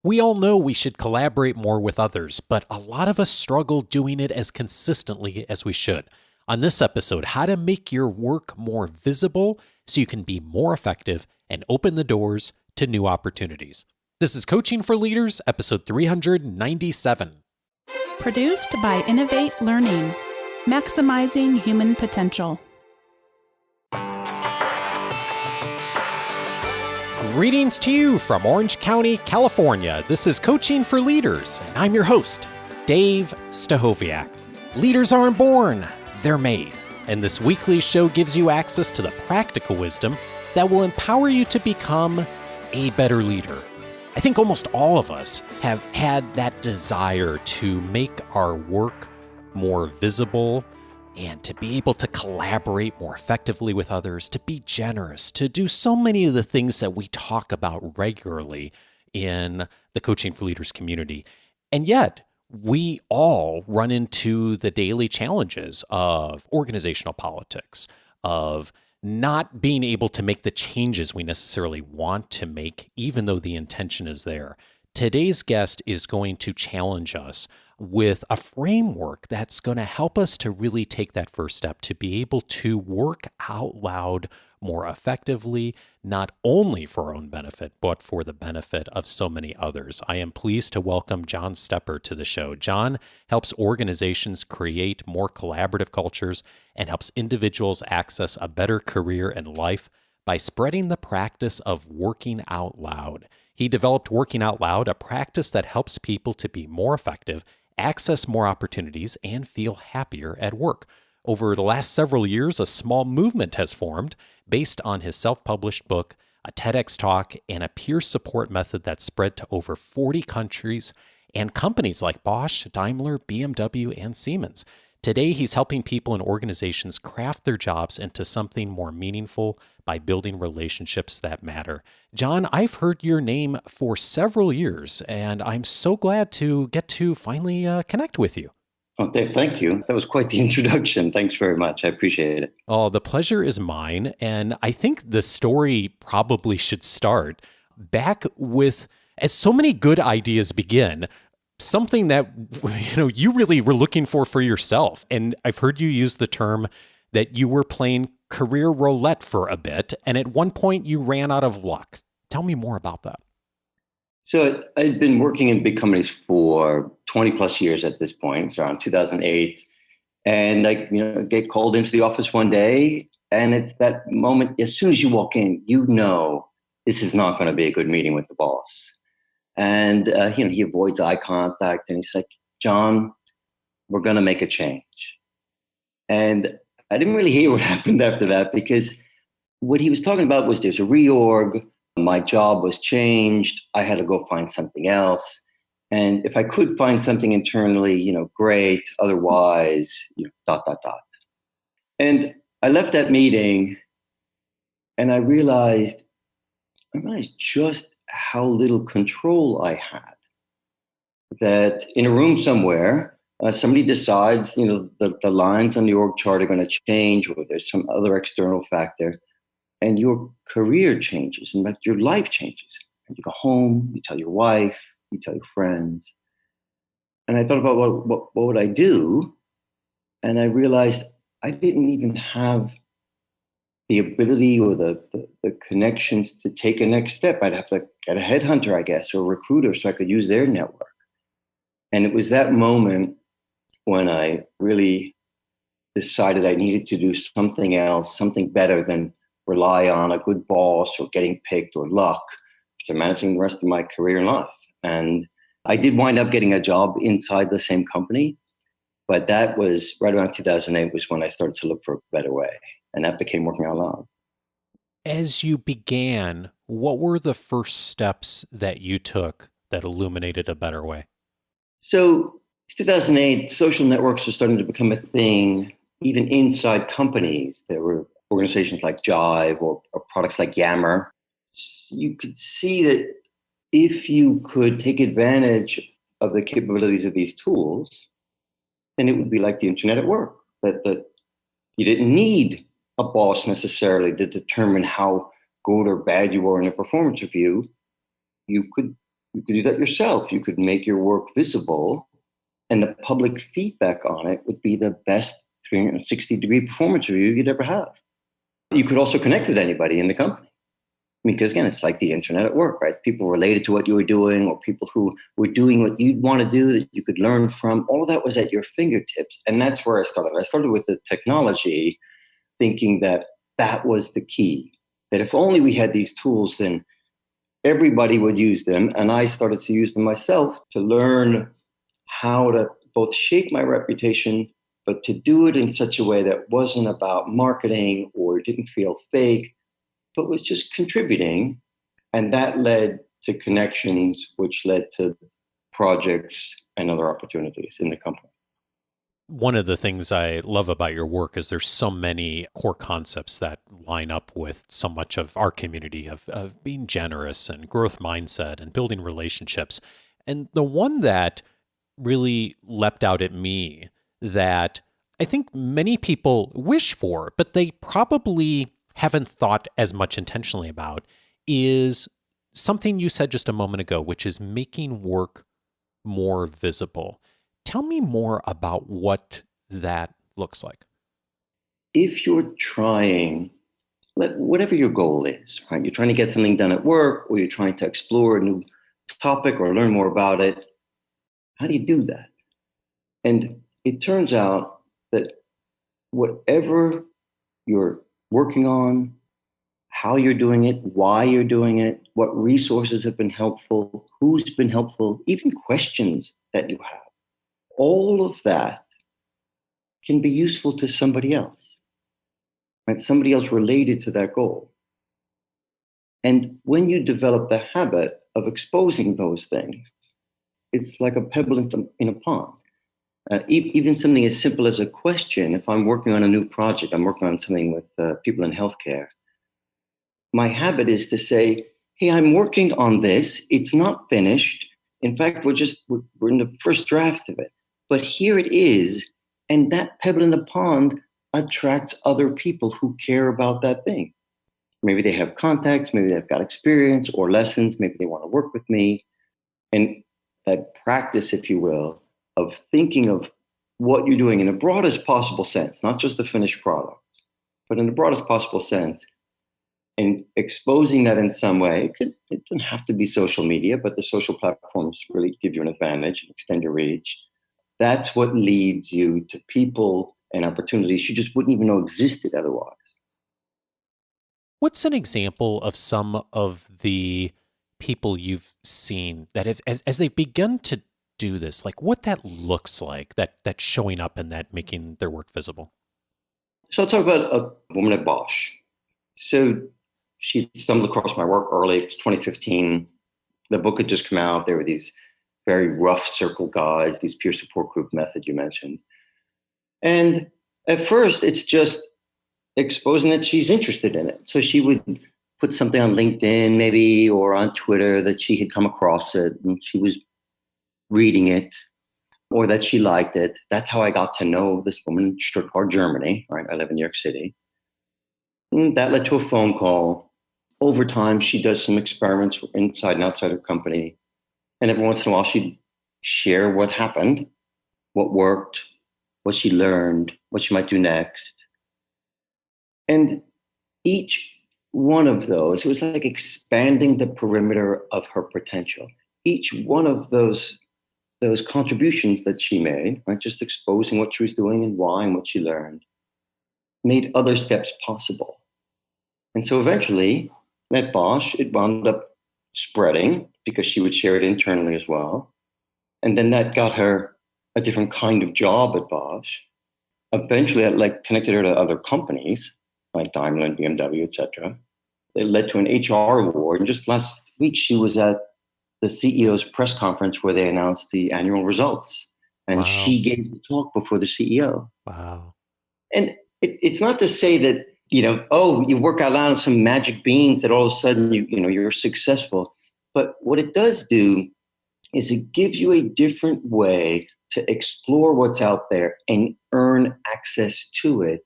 We all know we should collaborate more with others, but a lot of us struggle doing it as consistently as we should. On this episode, how to make your work more visible so you can be more effective and open the doors to new opportunities. This is Coaching for Leaders, episode 397. Produced by Innovate Learning, maximizing human potential. Greetings to you from Orange County, California. This is Coaching for Leaders, and I'm your host, Dave Stachowiak. Leaders aren't born, they're made. And this weekly show gives you access to the practical wisdom that will empower you to become a better leader. I think almost all of us have had that desire to make our work more visible and to be able to collaborate more effectively with others, to be generous, to do so many of the things that we talk about regularly in the Coaching for Leaders community. And yet, we all run into the daily challenges of organizational politics, of not being able to make the changes we necessarily want to make, even though the intention is there. Today's guest is going to challenge us with a framework that's going to help us to really take that first step, to be able to work out loud more effectively, not only for our own benefit, but for the benefit of so many others. I am pleased to welcome John Stepper to the show. John helps organizations create more collaborative cultures and helps individuals access a better career and life by spreading the practice of working out loud. He developed Working Out Loud, a practice that helps people to be more effective, access more opportunities, and feel happier at work. Over the last several years, a small movement has formed based on his self-published book, a TEDx talk, and a peer support method that spread to over 40 countries and companies like Bosch, Daimler, BMW, and Siemens. Today, he's helping people and organizations craft their jobs into something more meaningful by building relationships that matter. John, I've heard your name for several years, and I'm so glad to get to finally connect with you. Oh, Dave, thank you. That was quite the introduction. Thanks very much. I appreciate it. Oh, the pleasure is mine. And I think the story probably should start back with, as so many good ideas begin, something that you really were looking for yourself. And I've heard you use the term that you were playing career roulette for a bit, and at one point you ran out of luck. Tell me more about that. So I'd been working in big companies for 20 plus years at this point. It's around 2008. And I get called into the office one day, and it's that moment, as soon as you walk in, this is not going to be a good meeting with the boss. And, he avoids eye contact, and he's like, John, we're going to make a change. And I didn't really hear what happened after that, because what he was talking about was there's a reorg. My job was changed. I had to go find something else. And if I could find something internally, great. Otherwise, ... And I left that meeting, and I realized just how little control I had. That in a room somewhere, somebody decides, the lines on the org chart are going to change, or there's some other external factor, and your career changes, and your life changes. And you go home, you tell your wife, you tell your friends. And I thought about what would I do? And I realized I didn't even have the ability or the connections to take a next step. I'd have to get a headhunter, I guess, or a recruiter, so I could use their network. And it was that moment when I really decided I needed to do something else, something better than rely on a good boss or getting picked or luck to managing the rest of my career and life. And I did wind up getting a job inside the same company, but that was right around 2008 was when I started to look for a better way. And that became Working Out Loud. As you began, what were the first steps that you took that illuminated a better way? So 2008, social networks were starting to become a thing, even inside companies. There were organizations like Jive or products like Yammer. You could see that if you could take advantage of the capabilities of these tools, then it would be like the internet at work, that you didn't need a boss necessarily to determine how good or bad you were in a performance review. You could You could do that yourself. You could make your work visible, and the public feedback on it would be the best 360-degree performance review you'd ever have. You could also connect with anybody in the company. Because again, it's like the internet at work, right? People related to what you were doing, or people who were doing what you'd want to do that you could learn from. All of that was at your fingertips. And that's where I started. I started with the technology, thinking that that was the key. That if only we had these tools, then everybody would use them. And I started to use them myself to learn how to both shape my reputation, but to do it in such a way that wasn't about marketing or didn't feel fake, but was just contributing. And that led to connections, which led to projects and other opportunities in the company. One of the things I love about your work is there's so many core concepts that line up with so much of our community of being generous and growth mindset and building relationships. And the one that really leapt out at me that I think many people wish for, but they probably haven't thought as much intentionally about is something you said just a moment ago, which is making work more visible. Tell me more about what that looks like. If you're trying, whatever your goal is, right? You're trying to get something done at work, or you're trying to explore a new topic or learn more about it. How do you do that? And it turns out that whatever you're working on, how you're doing it, why you're doing it, what resources have been helpful, who's been helpful, even questions that you have, all of that can be useful to somebody else, right? Somebody else related to that goal. And when you develop the habit of exposing those things, it's like a pebble in a pond. Even something as simple as a question. If I'm working on a new project, I'm working on something with people in healthcare, my habit is to say, hey, I'm working on this. It's not finished. In fact, we're in the first draft of it. But here it is. And that pebble in the pond attracts other people who care about that thing. Maybe they have contacts, maybe they've got experience or lessons, maybe they want to work with me. And that practice, if you will, of thinking of what you're doing in the broadest possible sense, not just the finished product, but in the broadest possible sense, and exposing that in some way. It doesn't have to be social media, but the social platforms really give you an advantage and extend your reach. That's what leads you to people and opportunities you just wouldn't even know existed otherwise. What's an example of some of the people you've seen that have, as they've begun to do this, like what that looks like, that showing up and that making their work visible? So I'll talk about a woman at Bosch. So she stumbled across my work early. It was 2015. The book had just come out. There were these very rough circle guides, these peer support group method you mentioned. And at first, it's just exposing that she's interested in it. So she would put something on LinkedIn maybe or on Twitter that she had come across it and she was reading it or that she liked it. That's how I got to know this woman in Stuttgart, Germany, right? I live in New York City. And that led to a phone call. Over time, she does some experiments inside and outside her company. And every once in a while, she'd share what happened, what worked, what she learned, what she might do next. And each one of those, it was like expanding the perimeter of her potential. Each one of those contributions that she made, right, just exposing what she was doing and why and what she learned, made other steps possible. And so eventually, at Bosch, it wound up spreading because she would share it internally as well. And then that got her a different kind of job at Bosch. Eventually, it connected her to other companies like Daimler and BMW, et cetera. It led to an HR award. And just last week, she was at the CEO's press conference where they announced the annual results. And Wow. She gave the talk before the CEO. Wow. And it's not to say that, you work out loud on some magic beans that all of a sudden you're successful. But what it does do is it gives you a different way to explore what's out there and earn access to it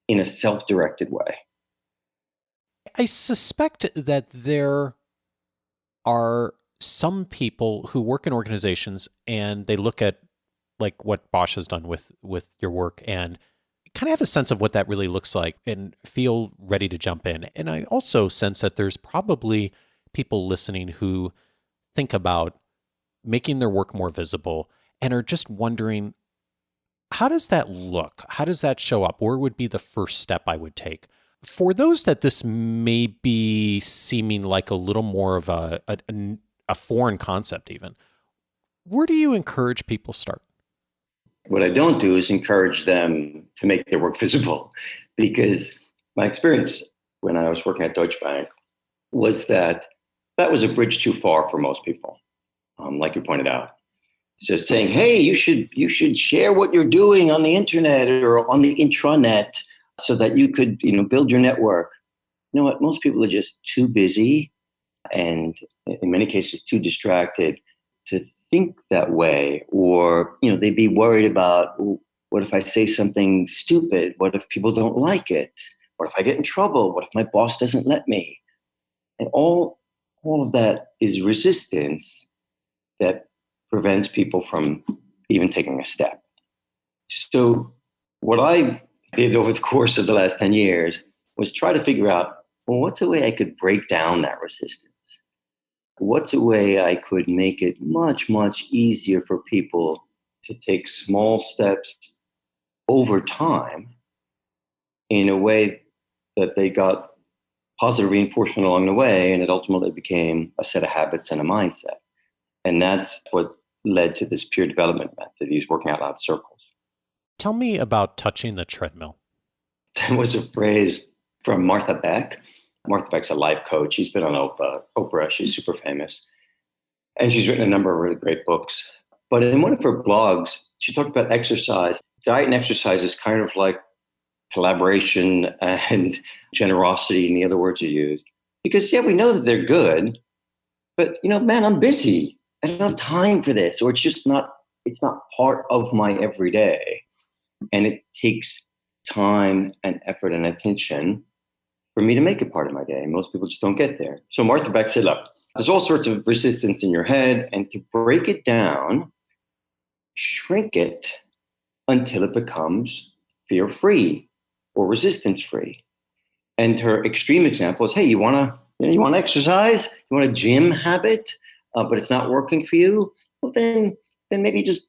in a self-directed way. I suspect that there are some people who work in organizations and they look at like what Bosch has done with your work and kind of have a sense of what that really looks like and feel ready to jump in. And I also sense that there's probably people listening who think about making their work more visible and are just wondering, how does that look? How does that show up? Where would be the first step I would take? For those that this may be seeming like a little more of a foreign concept even, where do you encourage people start? What I don't do is encourage them to make their work visible, because my experience when I was working at Deutsche Bank was that that was a bridge too far for most people, like you pointed out. So saying, hey, you should share what you're doing on the internet or on the intranet so that you could, build your network. You know what? Most people are just too busy and in many cases too distracted to think that way. Or, they'd be worried about, what if I say something stupid? What if people don't like it? What if I get in trouble? What if my boss doesn't let me? And all of that is resistance that prevents people from even taking a step. So what I did over the course of the last 10 years was try to figure out, well, what's a way I could break down that resistance? What's a way I could make it much, much easier for people to take small steps over time in a way that they got positive reinforcement along the way, and it ultimately became a set of habits and a mindset. And that's what led to this peer development method, these working out loud circles. Tell me about touching the treadmill. That was a phrase from Martha Beck. Martha Beck's a life coach. She's been on Oprah. She's super famous. And she's written a number of really great books. But in one of her blogs, she talked about exercise. Diet and exercise is kind of like collaboration and generosity, and the other words are used. Because, we know that they're good, but, man, I'm busy. I don't have time for this, or it's not part of my everyday. And it takes time and effort and attention for me to make it part of my day. Most people just don't get there. So Martha Beck said, look, there's all sorts of resistance in your head, and to break it down, shrink it until it becomes fear-free or resistance-free. And her extreme example is, hey, you want to exercise? You want a gym habit? But it's not working for you, well, then maybe just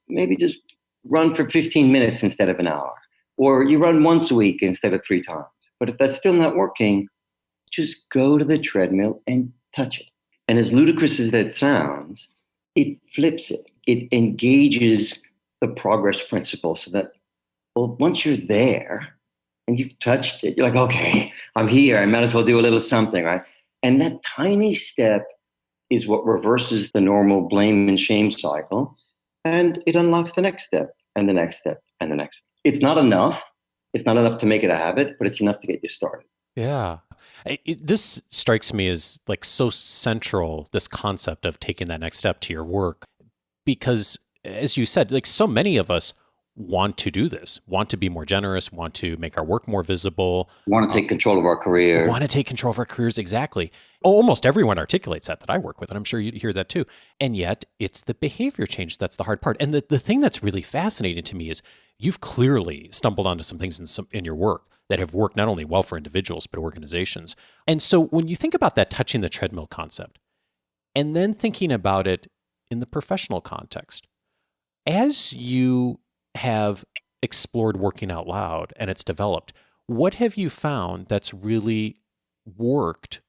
run for 15 minutes instead of an hour. Or you run once a week instead of 3 times. But if that's still not working, just go to the treadmill and touch it. And as ludicrous as that sounds, it flips it. It engages the progress principle so that, well, once you're there and you've touched it, you're like, okay, I'm here. I might as well do a little something, right? And that tiny step is what reverses the normal blame and shame cycle. And it unlocks the next step and the next step and the next. It's not enough. It's not enough to make it a habit, but it's enough to get you started. Yeah. This strikes me as like so central, this concept of taking that next step to your work, because as you said, like so many of us want to do this, want to be more generous, want to make our work more visible. Want to take control of our career. Want to take control of our careers, exactly. Almost everyone articulates that I work with, and I'm sure you hear that too. And yet, it's the behavior change that's the hard part. And the thing that's really fascinating to me is you've clearly stumbled onto some things in your work that have worked not only well for individuals, but organizations. And so when you think about that touching the treadmill concept, and then thinking about it in the professional context, as you have explored working out loud and it's developed, what have you found that's really worked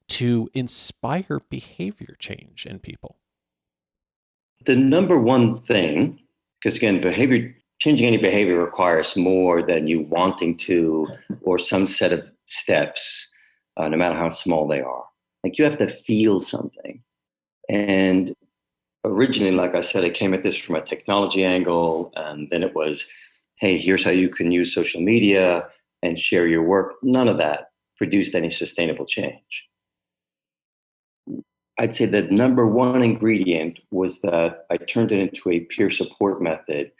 to inspire behavior change in people? The number one thing, because again, changing any behavior requires more than you wanting to or some set of steps, no matter how small they are. Like you have to feel something. And originally, like I said, I came at this from a technology angle, and then it was, hey, here's how you can use social media and share your work. None of that produced any sustainable change. I'd say the number one ingredient was that I turned it into a peer support method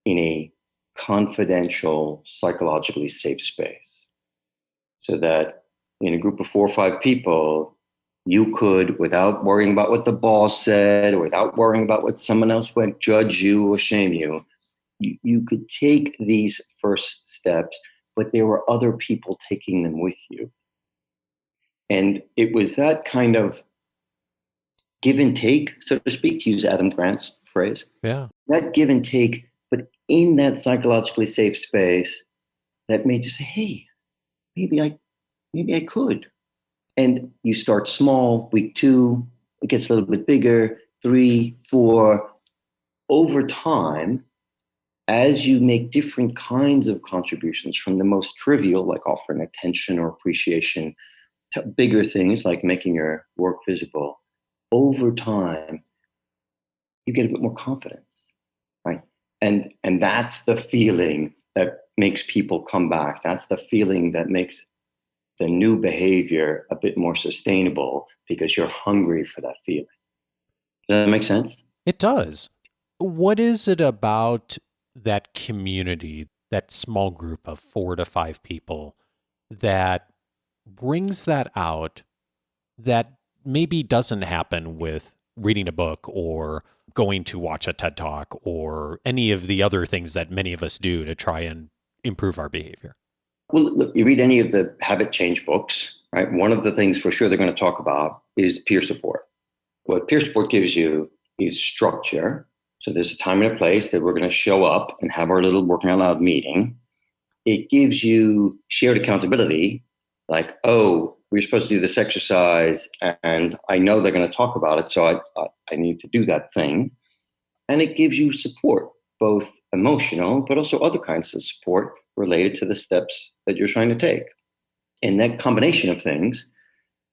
in a confidential, psychologically safe space. So that in a group of 4 or 5 people, you could, without worrying about what the boss said, or without worrying about what someone else went judge you or shame you, you could take these first steps, but there were other people taking them with you. And it was that kind of give and take, so to speak, to use Adam Grant's phrase, Yeah. that give and take, but in that psychologically safe space that made you say, hey, maybe I could. And you start small, week 2, it gets a little bit bigger, 3, 4. Over time, as you make different kinds of contributions, from the most trivial, like offering attention or appreciation, to bigger things like making your work visible, over time, you get a bit more confidence, right? And that's the feeling that makes people come back. That's the feeling that makes the new behavior a bit more sustainable, because you're hungry for that feeling. Does that make sense? It does. What is it about that community, that small group of 4 to 5 people, that brings that out that maybe doesn't happen with reading a book or going to watch a TED Talk or any of the other things that many of us do to try and improve our behavior? Well, look, you read any of the habit change books, right? One of the things for sure they're going to talk about is peer support. What peer support gives you is structure. So there's a time and a place that we're going to show up and have our little working out loud meeting. It gives you shared accountability, like, oh, we're supposed to do this exercise and I know they're going to talk about it, so I need to do that thing. And it gives you support, both emotional, but also other kinds of support related to the steps that you're trying to take. And that combination of things,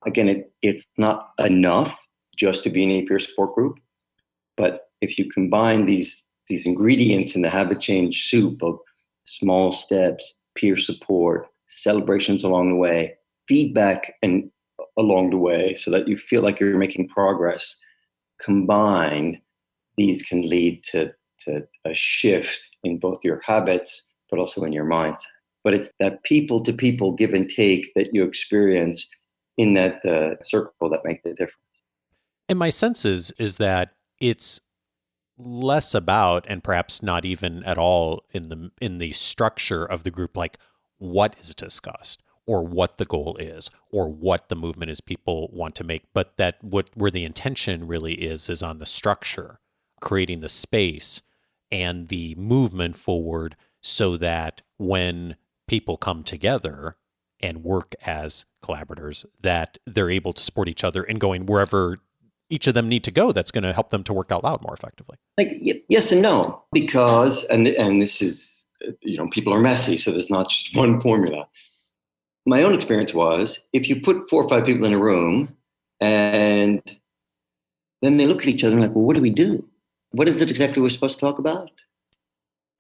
again, it's not enough just to be in a peer support group, but if you combine these ingredients in the habit change soup of small steps, peer support, celebrations along the way, feedback and along the way, so that you feel like you're making progress, combined, these can lead to a shift in both your habits, but also in your mindset. But it's that people to people give and take that you experience in that circle that make the difference. And my sense is that it's less about, and perhaps not even at all in the structure of the group, like what is discussed or what the goal is or what the movement is people want to make, but that where the intention really is on the structure, creating the space and the movement forward, so that when people come together and work as collaborators, that they're able to support each other and going wherever each of them need to go, that's going to help them to work out loud more effectively. Like, yes and no, because, and this is, people are messy, so there's not just one formula. My own experience was, if you put 4 or 5 people in a room and then they look at each other and like, well, what do we do? What is it exactly we're supposed to talk about?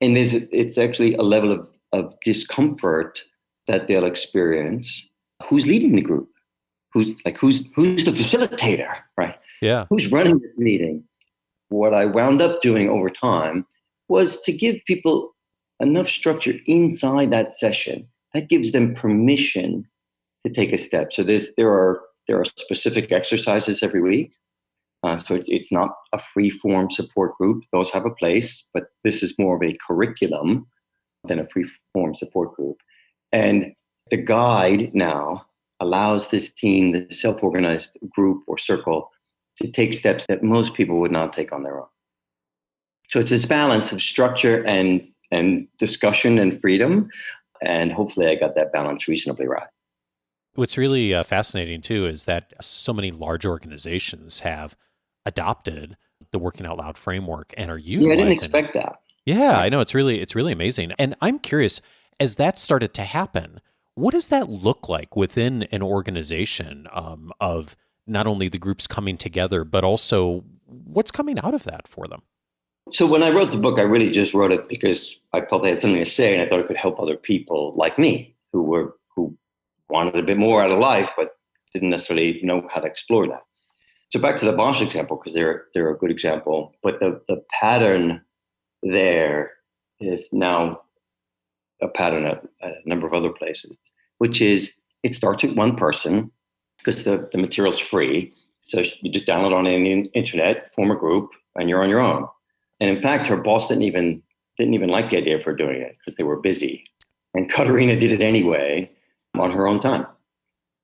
And it's actually a level of discomfort that they'll experience. Who's leading the group? Who's the facilitator, right? Yeah. Who's running this meeting? What I wound up doing over time was to give people enough structure inside that session that gives them permission to take a step. So there are specific exercises every week. So it's not a free-form support group. Those have a place, but this is more of a curriculum than a free-form support group. And the guide now allows this team, the self-organized group or circle, to take steps that most people would not take on their own. So it's this balance of structure and discussion and freedom. And hopefully I got that balance reasonably right. What's really fascinating too is that so many large organizations have adopted the Working Out Loud framework and are utilizing. Yeah, I didn't expect that. Yeah, I know, it's really amazing. And I'm curious, as that started to happen, what does that look like within an organization, of not only the groups coming together, but also what's coming out of that for them? So when I wrote the book, I really just wrote it because I felt I had something to say and I thought it could help other people like me who wanted a bit more out of life, but didn't necessarily know how to explore that. So back to the Bosch example, because they're a good example, but the pattern there is now a pattern at a number of other places, which is it starts with one person because the material's free. So you just download on the internet, form a group, and you're on your own. And in fact, her boss didn't even like the idea of her doing it because they were busy. And Katerina did it anyway on her own time.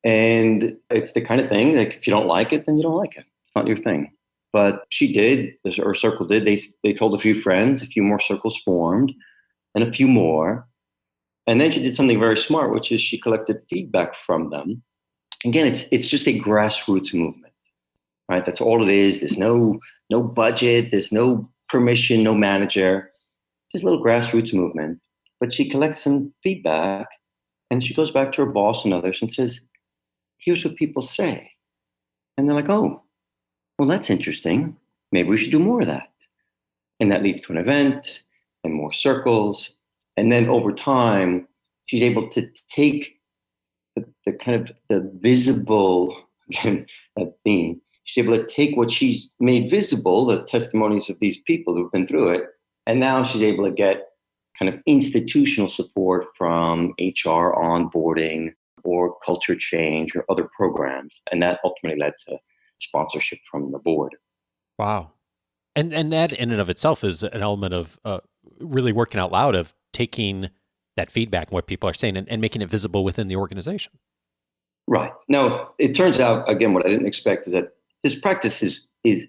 And it's the kind of thing that if you don't like it, then you don't like it. It's not your thing. But she did, her circle did. They told a few friends, a few more circles formed, and a few more. And then she did something very smart, which is she collected feedback from them. Again, it's just a grassroots movement, right? That's all it is. There's no budget, there's no permission, no manager, just a little grassroots movement. But she collects some feedback and she goes back to her boss and others and says, here's what people say. And they're like, oh, well, that's interesting. Maybe we should do more of that. And that leads to an event and more circles. And then over time, she's able to take the kind of the visible, again, that theme, she's able to take what she's made visible, the testimonies of these people who've been through it, and now she's able to get kind of institutional support from HR onboarding or culture change or other programs. And that ultimately led to sponsorship from the board. Wow. And that in and of itself is an element of really working out loud, of taking that feedback and what people are saying and making it visible within the organization. Right. Now, it turns out, again, what I didn't expect is that this practice is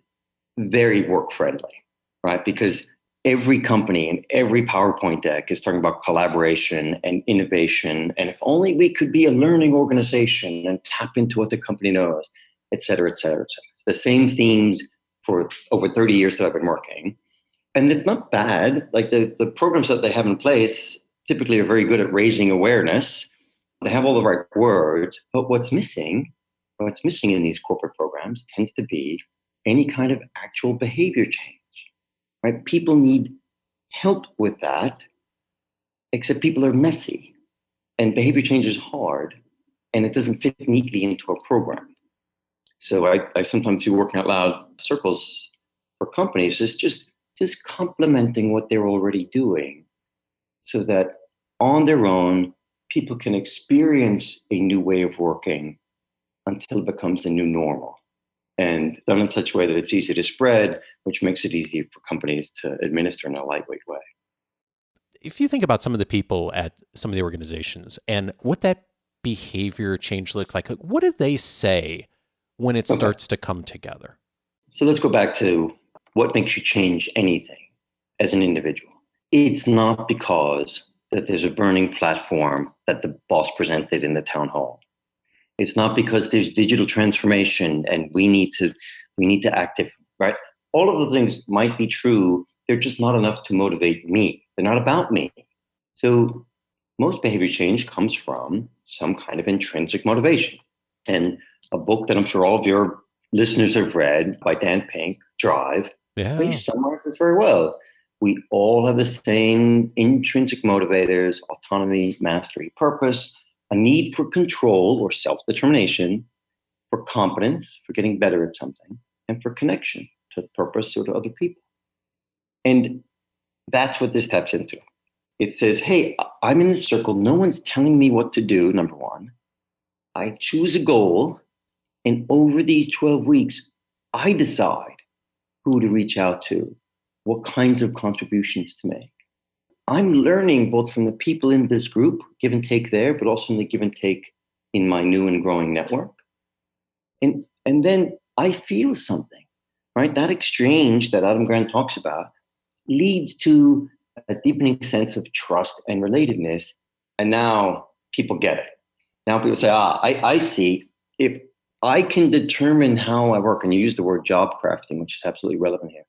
very work friendly, right? Because every company and every PowerPoint deck is talking about collaboration and innovation. And if only we could be a learning organization and tap into what the company knows, et cetera, et cetera, et cetera. It's the same themes for over 30 years that I've been working. And it's not bad. Like the programs that they have in place typically are very good at raising awareness. They have all the right words, but what's missing in these corporate programs tends to be any kind of actual behavior change, right? People need help with that, except people are messy and behavior change is hard and it doesn't fit neatly into a program. So I sometimes do working out loud circles for companies, is just complementing what they're already doing so that on their own, people can experience a new way of working until it becomes the new normal, and done in such a way that it's easy to spread, which makes it easy for companies to administer in a lightweight way. If you think about some of the people at some of the organizations and what that behavior change looks like what do they say when it starts to come together? So let's go back to what makes you change anything as an individual. It's not because that there's a burning platform that the boss presented in the town hall. It's not because there's digital transformation and we need to active, right? All of those things might be true. They're just not enough to motivate me. They're not about me. So most behavior change comes from some kind of intrinsic motivation. And a book that I'm sure all of your listeners have read by Dan Pink, Drive, really summarizes this very well. We all have the same intrinsic motivators: autonomy, mastery, purpose, a need for control or self-determination, for competence, for getting better at something, and for connection to purpose or to other people. And that's what this taps into. It says, hey, I'm in this circle. No one's telling me what to do, number one. I choose a goal. And over these 12 weeks, I decide who to reach out to, what kinds of contributions to make. I'm learning both from the people in this group, give and take there, but also in the give and take in my new and growing network. And then I feel something, right? That exchange that Adam Grant talks about leads to a deepening sense of trust and relatedness. And now people get it. Now people say, I see. If I can determine how I work, and you use the word job crafting, which is absolutely relevant here.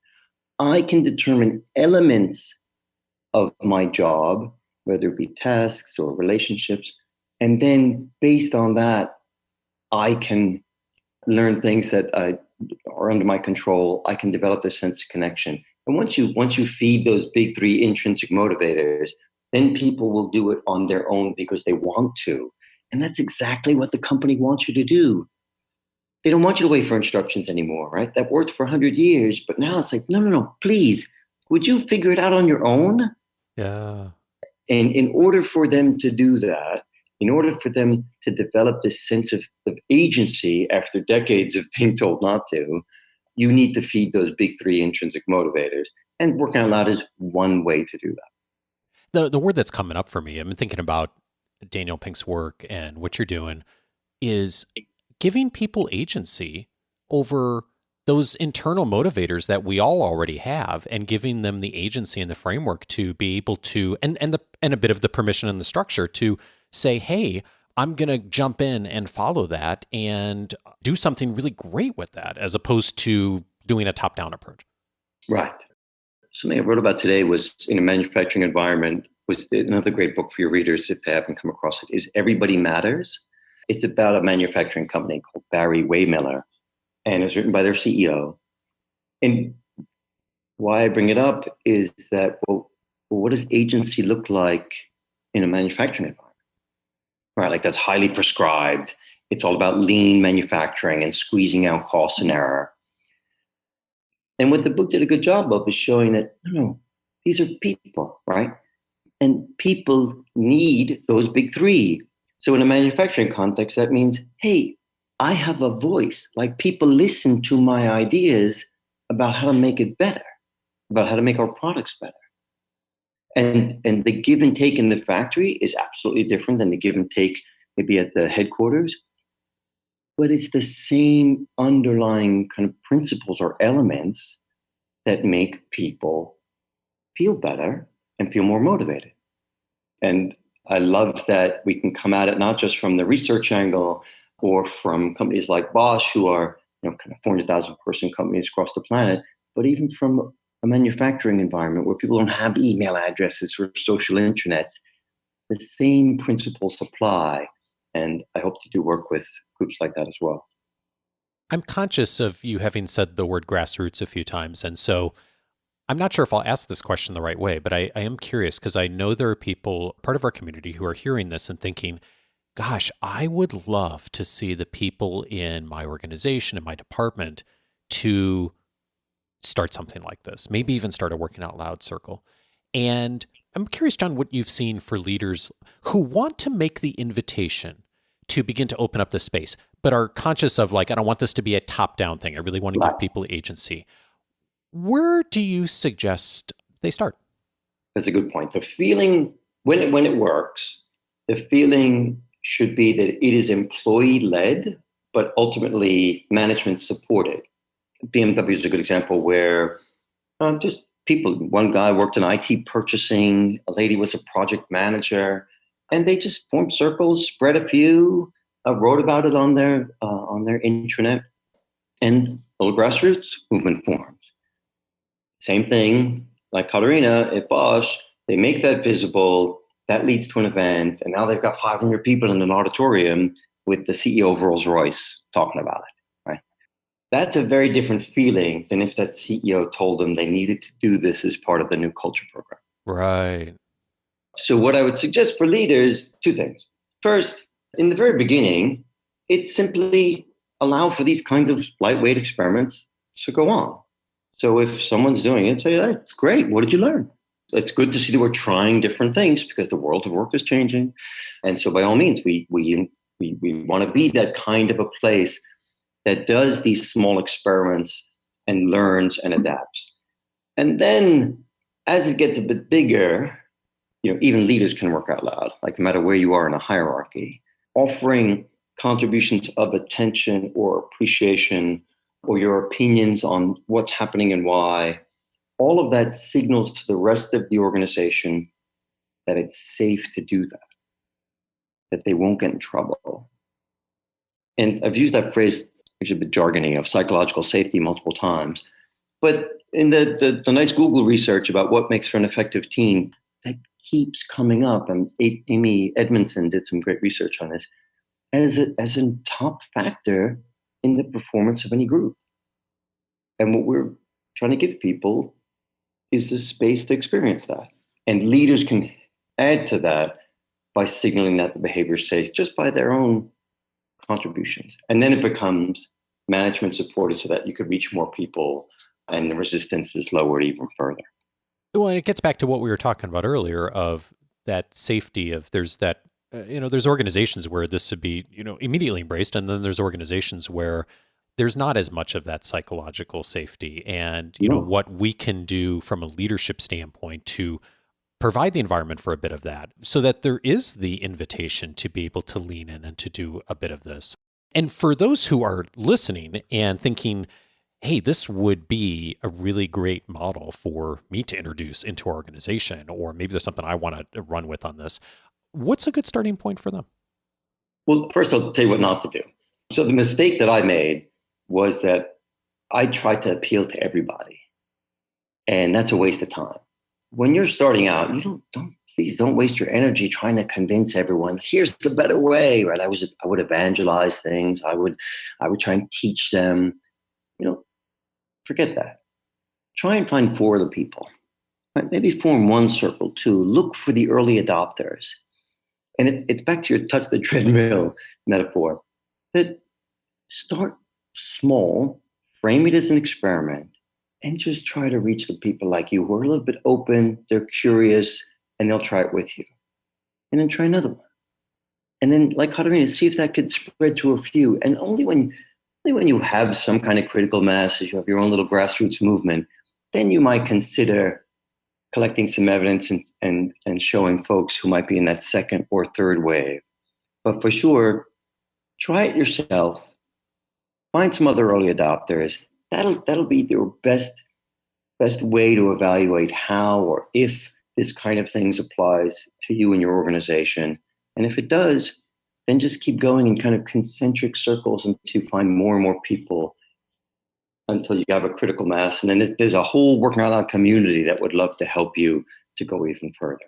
I can determine elements of my job, whether it be tasks or relationships. And then based on that, I can learn things that are under my control. I can develop this sense of connection. And once you feed those big three intrinsic motivators, then people will do it on their own because they want to. And that's exactly what the company wants you to do. They don't want you to wait for instructions anymore, right? That worked for 100 years, but now it's like, no, please, would you figure it out on your own? Yeah. And in order for them to do that, in order for them to develop this sense of agency after decades of being told not to, you need to feed those big three intrinsic motivators. And working out loud is one way to do that. The word that's coming up for me, I'm thinking about Daniel Pink's work and what you're doing, is giving people agency over those internal motivators that we all already have, and giving them the agency and the framework to be able to, and a bit of the permission and the structure to say, hey, I'm going to jump in and follow that and do something really great with that, as opposed to doing a top-down approach. Right. Something I wrote about today was in a manufacturing environment, was another great book for your readers if they haven't come across it, is Everybody Matters. It's about a manufacturing company called Barry Waymiller, and it's written by their CEO. And why I bring it up is that, well, what does agency look like in a manufacturing environment? Right, like that's highly prescribed. It's all about lean manufacturing and squeezing out cost and error. And what the book did a good job of is showing that, no, these are people, right? And people need those big three. So in a manufacturing context, that means, hey, I have a voice. Like, people listen to my ideas about how to make it better, about how to make our products better. And the give and take in the factory is absolutely different than the give and take maybe at the headquarters. But it's the same underlying kind of principles or elements that make people feel better and feel more motivated. And I love that we can come at it not just from the research angle or from companies like Bosch, who are kind of 400,000 person companies across the planet, but even from a manufacturing environment where people don't have email addresses or social intranets. The same principles apply. And I hope to do work with groups like that as well. I'm conscious of you having said the word grassroots a few times. And so I'm not sure if I'll ask this question the right way, but I am curious, because I know there are people, part of our community, who are hearing this and thinking, gosh, I would love to see the people in my organization, in my department, to start something like this, maybe even start a Working Out Loud circle. And I'm curious, John, what you've seen for leaders who want to make the invitation to begin to open up the space, but are conscious of, like, I don't want this to be a top-down thing. I really want to give people agency. Where do you suggest they start? That's a good point. The feeling, when it works, the feeling should be that it is employee-led, but ultimately management-supported. BMW is a good example where just people, one guy worked in IT purchasing, a lady was a project manager, and they just formed circles, spread a few, wrote about it on their intranet, and a little grassroots movement forms. Same thing, like Katarina at Bosch, they make that visible, that leads to an event, and now they've got 500 people in an auditorium with the CEO of Rolls-Royce talking about it, right? That's a very different feeling than if that CEO told them they needed to do this as part of the new culture program. Right. So what I would suggest for leaders, two things. First, in the very beginning, it's simply allow for these kinds of lightweight experiments to go on. So if someone's doing it, say, that's great. What did you learn? It's good to see that we're trying different things because the world of work is changing. And so by all means, we want to be that kind of a place that does these small experiments and learns and adapts. And then as it gets a bit bigger, even leaders can work out loud, like no matter where you are in a hierarchy, offering contributions of attention or appreciation or your opinions on what's happening and why. All of that signals to the rest of the organization that it's safe to do that they won't get in trouble. And I've used that phrase, which is a bit jargony, of psychological safety multiple times. But in the nice Google research about what makes for an effective team, that keeps coming up. And Amy Edmondson did some great research on this as a top factor in the performance of any group. And what we're trying to give people is the space to experience that. And leaders can add to that by signaling that the behavior is safe just by their own contributions. And then it becomes management supported so that you could reach more people and the resistance is lowered even further. Well, and it gets back to what we were talking about earlier of that safety of there's that there's organizations where this would be, immediately embraced. And then there's organizations where there's not as much of that psychological safety. And, No. what we can do from a leadership standpoint to provide the environment for a bit of that so that there is the invitation to be able to lean in and to do a bit of this. And for those who are listening and thinking, hey, this would be a really great model for me to introduce into our organization, or maybe there's something I want to run with on this, what's a good starting point for them? Well, first I'll tell you what not to do. So the mistake that I made was that I tried to appeal to everybody. And that's a waste of time. When you're starting out, please don't waste your energy trying to convince everyone, here's the better way, right? I would evangelize things. I would try and teach them, forget that. Try and find 4 other people, right? Maybe form one circle, 2. Look for the early adopters. And it's back to your touch the treadmill metaphor, that start small, frame it as an experiment, and just try to reach the people like you who are a little bit open, they're curious, and they'll try it with you. And then try another one. And then, like Katarina, see if that could spread to a few. And only when you have some kind of critical mass, as you have your own little grassroots movement, then you might consider collecting some evidence and showing folks who might be in that second or third wave. But for sure, try it yourself. Find some other early adopters. That'll be your best way to evaluate how or if this kind of things applies to you and your organization. And if it does, then just keep going in kind of concentric circles until you find more and more people until you have a critical mass. And then there's a whole working out loud community that would love to help you to go even further.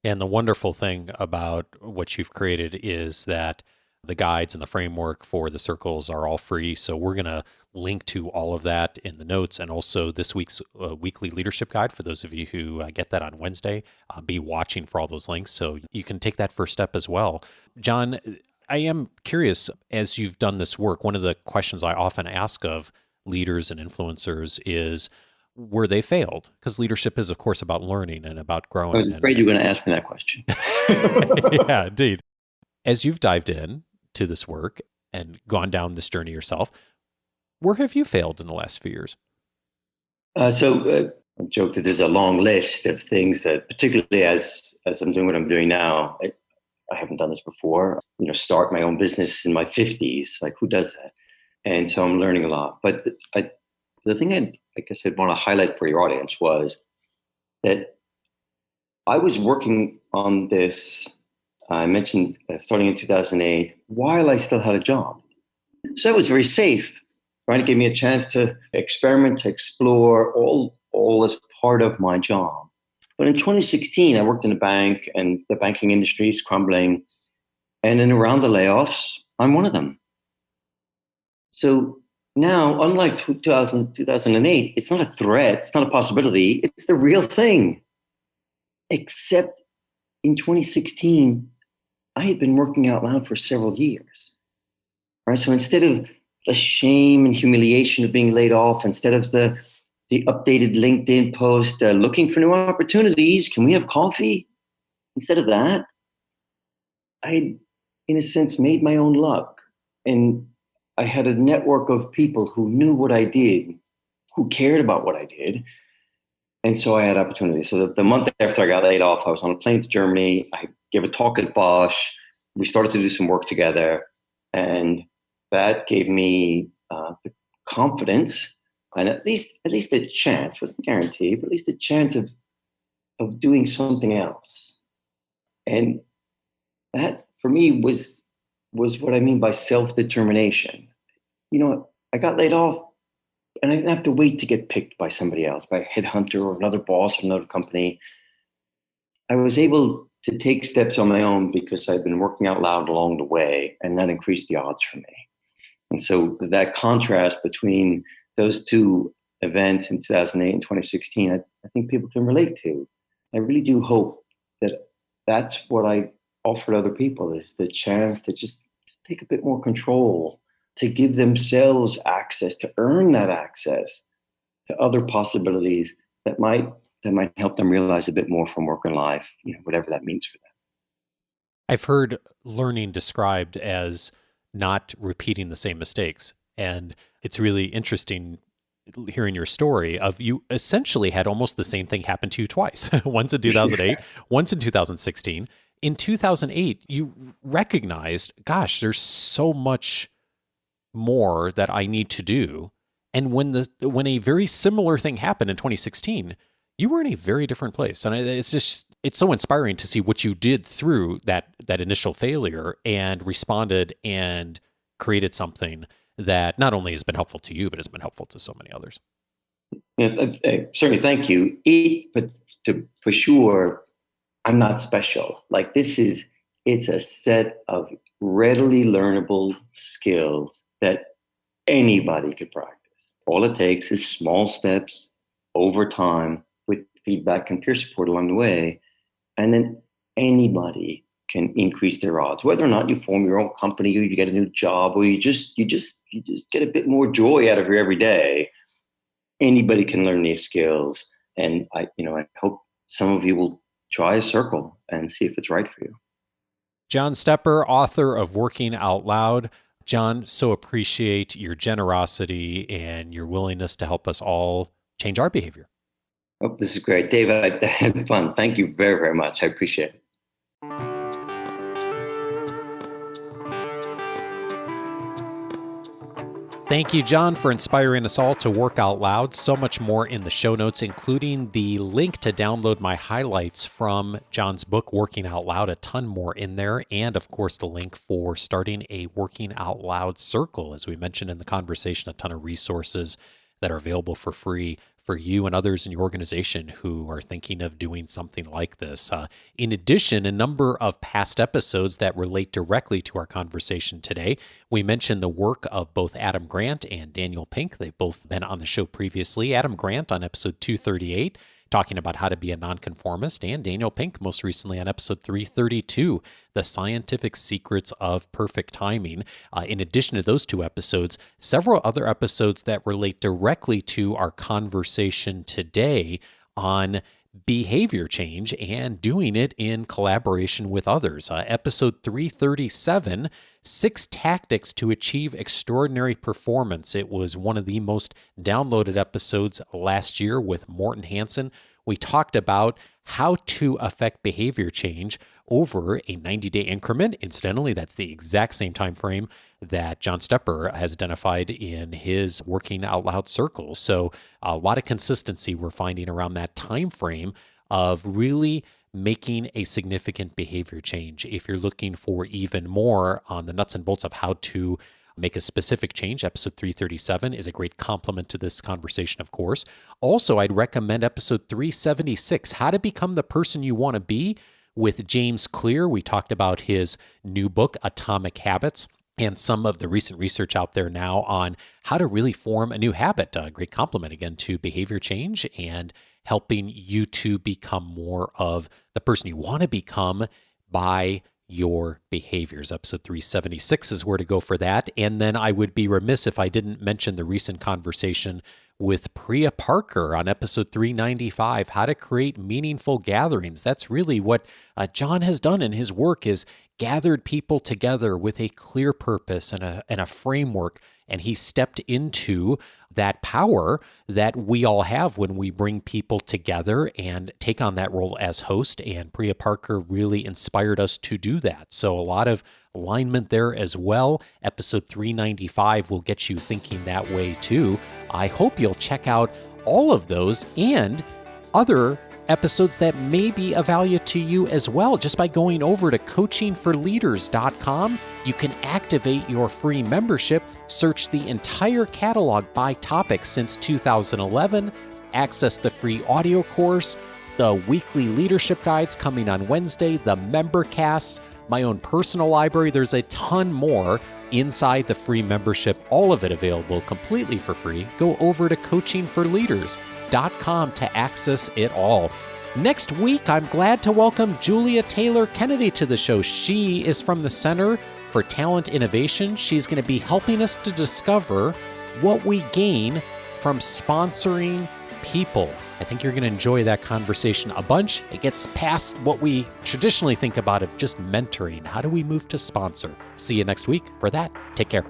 And the wonderful thing about what you've created is that the guides and the framework for the circles are all free. So we're going to link to all of that in the notes, and also this week's weekly leadership guide for those of you who get that on Wednesday. Be watching for all those links so you can take that first step as well. John, I am curious, as you've done this work, one of the questions I often ask of leaders and influencers is, where they failed? Because leadership is, of course, about learning and about growing. I was afraid you were going to ask me that question. Yeah, indeed. As you've dived in to this work and gone down this journey yourself, where have you failed in the last few years? I joke that there's a long list of things that, particularly as I'm doing what I'm doing now, I haven't done this before. Start my own business in my 50s. Like, who does that? And so I'm learning a lot. But the thing I guess I'd want to highlight for your audience was that I was working on this, I mentioned starting in 2008, while I still had a job. So that was very safe, right? It gave me a chance to experiment, to explore, all as part of my job. But in 2016, I worked in a bank, and the banking industry is crumbling. And then around the layoffs, I'm one of them. So now, unlike 2008, it's not a threat, it's not a possibility, it's the real thing. Except in 2016, I had been working out loud for several years. Right? So instead of the shame and humiliation of being laid off, instead of the updated LinkedIn post, looking for new opportunities, can we have coffee? Instead of that, I had, in a sense, made my own luck. And I had a network of people who knew what I did, who cared about what I did. And so I had opportunities. So the month after I got laid off, I was on a plane to Germany. I gave a talk at Bosch. We started to do some work together. And that gave me the confidence and at least a chance, wasn't guaranteed, but at least a chance of doing something else. And that for me was what I mean by self-determination. I got laid off and I didn't have to wait to get picked by somebody else, by a headhunter or another boss or another company. I was able to take steps on my own because I'd been working out loud along the way, and that increased the odds for me. And so that contrast between those two events in 2008 and 2016, I think people can relate to. I really do hope that that's what I offered other people, is the chance to just take a bit more control, to give themselves access, to earn that access to other possibilities that might help them realize a bit more from work and life, whatever that means for them. I've heard learning described as not repeating the same mistakes. And it's really interesting hearing your story of you essentially had almost the same thing happen to you twice, once in 2008, once in 2016. In 2008, you recognized, gosh, there's so much more that I need to do. And when a very similar thing happened in 2016, you were in a very different place. And it's so inspiring to see what you did through that initial failure and responded and created something that not only has been helpful to you, but has been helpful to so many others. Yeah, certainly, thank you. But for sure, I'm not special. Like it's a set of readily learnable skills that anybody could practice. All it takes is small steps over time with feedback and peer support along the way. And then anybody can increase their odds, whether or not you form your own company or you get a new job or you just get a bit more joy out of your every day. Anybody can learn these skills. And I hope some of you will try a circle and see if it's right for you. John Stepper, author of Working Out Loud. John, so appreciate your generosity and your willingness to help us all change our behavior. Oh, this is great. Dave, I had fun. Thank you very, very much. I appreciate it. Thank you, John, for inspiring us all to work out loud. So much more in the show notes, including the link to download my highlights from John's book, Working Out Loud, a ton more in there. And of course, the link for starting a Working Out Loud circle. As we mentioned in the conversation, a ton of resources that are available for free for you and others in your organization who are thinking of doing something like this. In addition, a number of past episodes that relate directly to our conversation today. We mentioned the work of both Adam Grant and Daniel Pink. They've both been on the show previously. Adam Grant on episode 238, talking about how to be a nonconformist, and Daniel Pink most recently on episode 332, the scientific secrets of perfect timing. In addition to those two episodes, several other episodes that relate directly to our conversation today on behavior change and doing it in collaboration with others. Episode 337, 6 Tactics to Achieve Extraordinary Performance. It was one of the most downloaded episodes last year with Morten Hansen. We talked about how to affect behavior change over a 90-day increment. Incidentally, that's the exact same time frame that John Stepper has identified in his Working Out Loud circle. So a lot of consistency we're finding around that time frame of really making a significant behavior change. If you're looking for even more on the nuts and bolts of how to make a specific change, episode 337 is a great complement to this conversation, of course. Also, I'd recommend episode 376, How to Become the Person You Want to Be, with James Clear. We talked about his new book, Atomic Habits, and some of the recent research out there now on how to really form a new habit. A great complement, again, to behavior change and helping you to become more of the person you want to become by your behaviors. Episode 376 is where to go for that. And then I would be remiss if I didn't mention the recent conversation with Priya Parker on episode 395, How to Create Meaningful Gatherings. That's really what John has done in his work, is gathered people together with a clear purpose and a framework. And he stepped into that power that we all have when we bring people together and take on that role as host. And Priya Parker really inspired us to do that. So a lot of alignment there as well. Episode 395 will get you thinking that way too. I hope you'll check out all of those and other episodes that may be of value to you as well. Just by going over to coachingforleaders.com, you can activate your free membership, search the entire catalog by topic since 2011, access the free audio course, the weekly leadership guides coming on Wednesday, the member casts, my own personal library. There's a ton more inside the free membership, all of it available completely for free. Go over to coachingforleaders.com to access it all. Next week, I'm glad to welcome Julia Taylor Kennedy to the show. She is from the Center for Talent Innovation. She's going to be helping us to discover what we gain from sponsoring people. I think you're going to enjoy that conversation a bunch. It gets past what we traditionally think about of just mentoring. How do we move to sponsor? See you next week for that. Take care.